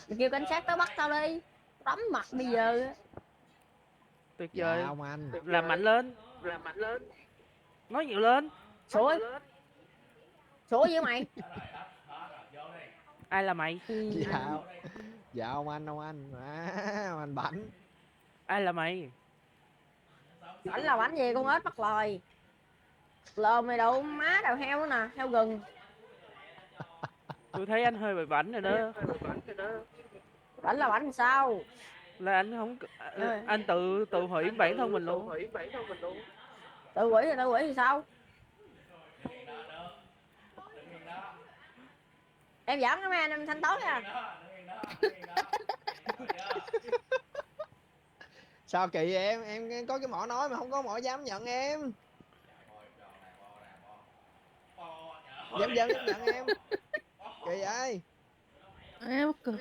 Mày kêu cảnh sát tới bắt tao đi. Đấm mặt bây giờ. Tuyệt Dạ vời. ông anh. Làm mạnh lên. Nói nhiều lên. Sủi. Sủi với mày. Ai là mày? Dạ. Dạ ông anh ông anh Bảnh. Ai là mày? Bảnh là bảnh gì con ếch bắt lòi. Lờ mày đậu má đào heo nè, heo gừng. Tôi thấy anh hơi bị bảnh rồi đó. Bảnh là bảnh sao? Là anh không anh tự tự hủy bản thân mình luôn. Tự quỷ thì sao? Em giỡn đó mấy anh em thanh tối à. Sao kỳ vậy em có cái mỏ nói mà không có mỏ dám nhận em. Dám nhận em. Kỳ vậy. Em cười.